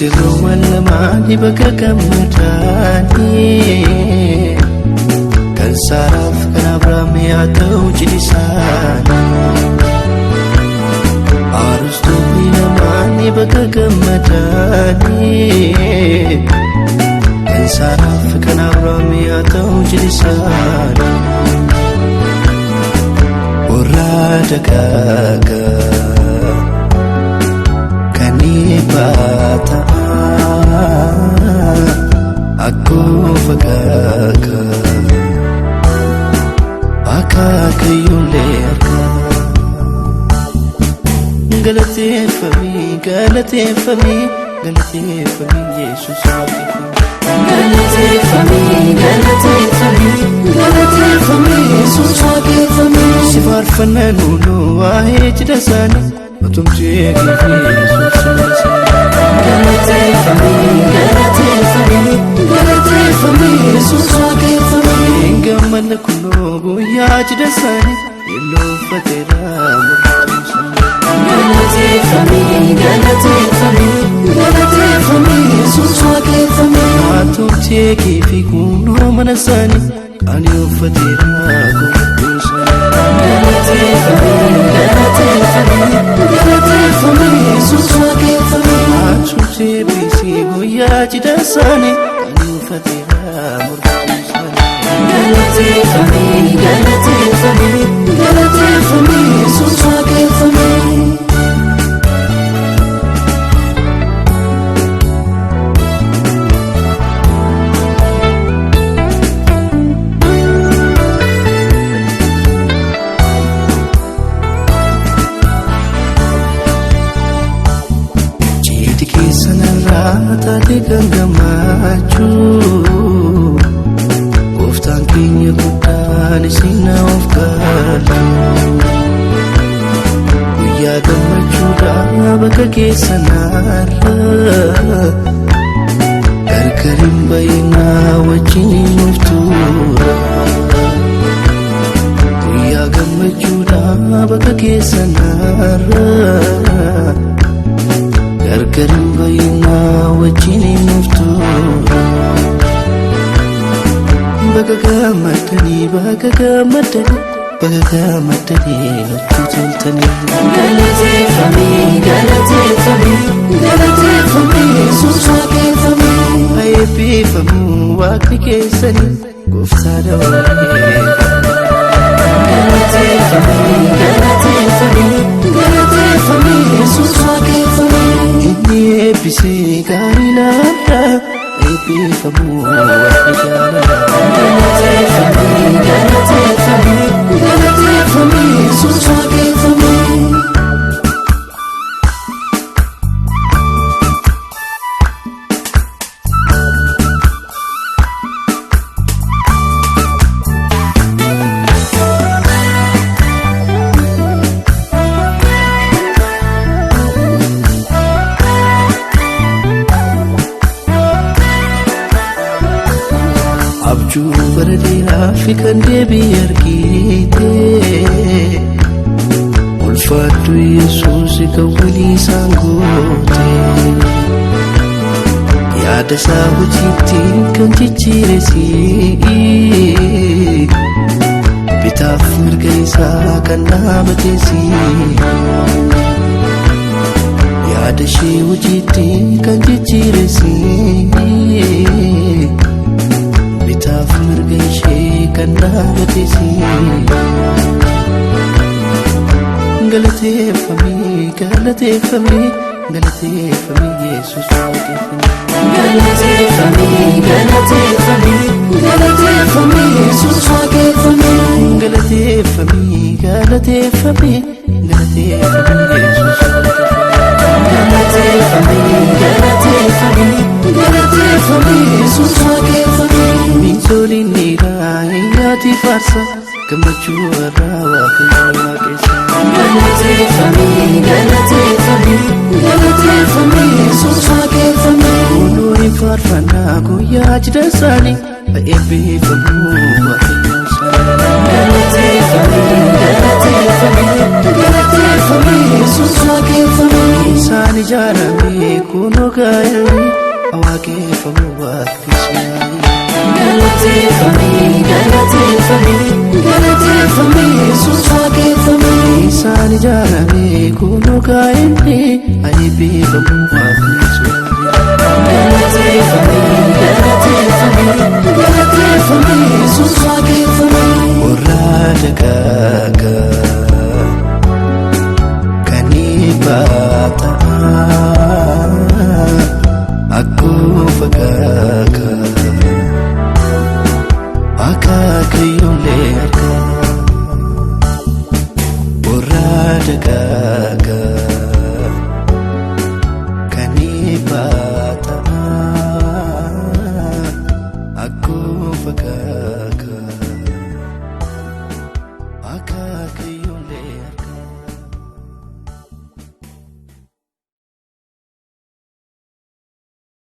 Sirru walamaani bakka gammadanii kan Saaraaf kan Abrahaam yaa ta'u cidhisaan Aarustonni lamaani bakka gammadanii kan Saaraaf kan Abrahaam yaa ta'u cidhisaan warra dagaaga kan ibata aku fagaka akakayulerka Galateeffami Galateeffami Galateeffami Yesus Galateeffami Galateeffami Galateeffami Yesus waaqeffami si faarfannaa nuunu waa'ee cidha isaanii utumtee eegifi Yesus Galateeffami Galateeffami Galateeffami Yesus waaqeffami gammanna kunoo guyyaa cidha isaanii iloofateera murteessu Galateeffami Galateeffami Galateeffami Yesus waaqeffami utumtee eegifi kunoo mana isaanii kan iloofateera gurgursa Galateeffami Galateeffami Galateeffami Yesus waaqeffami utumtee eegifi guyyaa cidha isaanii kan iloofateera murteessu Galateeffami Galateeffami Galateeffami Yesus waaqeffami Jiti keessanarraa taate gangamachuu Gooftaan keenya guddaan isin of galchu guyyaa gammachuudhaa bakka keessanarra gargar hin bayinaa wajjin of tuura guyyaa gammachuudhaa bakka keessanarra gargar hin bayinaa wajjin of tuura Baga gammadanii nutti toltanii Galateeffami Galateeffami Galateeffami Yesus waaqeffami eebbifamu waaqni keessanii gooftaa dabalee Galateeffami Galateeffami Galateeffami Yesus waaqeffami inni eebbisee gaarii laadhaa eebbifamu waaqni jaalala Galateeffami Galateeffami Galateeffami Yesus waaqeffami abjuu bara dheeraa fi kan deebii argite ulfaadhu Yesuus kan walii isaan goote yaada isaa hojiitti kan jijjiiresi bitaaf mirga isaa kan dhaabatesi yaada ishee hojiitti kan jijjiiresi bitaaf mirga ishee kan dhaabatesi Galateeffami Galateeffami Galateeffami Yesus waaqeffami Galateeffami Galateeffami Galateeffami Yesus waaqeffami Galateeffami Galateeffami Galateeffami Yesus Galateeffami Galateeffami Galateeffami Yesus waaqeffami Miinzoliin dhiiraa iyyaati faarsa gammachuu irraa waaqayyo waaqessa Galateeffami Galateeffami Galateeffami Yesus waaqeffami Kunuun faarfannaa guyyaa cidha isaanii eebbifamu waaqayyo isaanii Galateeffami Galateeffami Galateeffami Yesus waaqeffami isaan ijaarame kunoo gaa'elli waaqeffamu waaqni Israa'el. Galateeffamee galateeffamee galateeffamee Yesuus waaqeffamee. Isaan ijaarame kunoo gaa'elli eebbifamu waaqni Israa'el. Galateeffamee galateeffamee galateeffamee Yesuus waaqeffamee. Warra dagaagaa kan ibaataa akkuma fagaagaa akaakayyoolee argaa warra dagaagaa.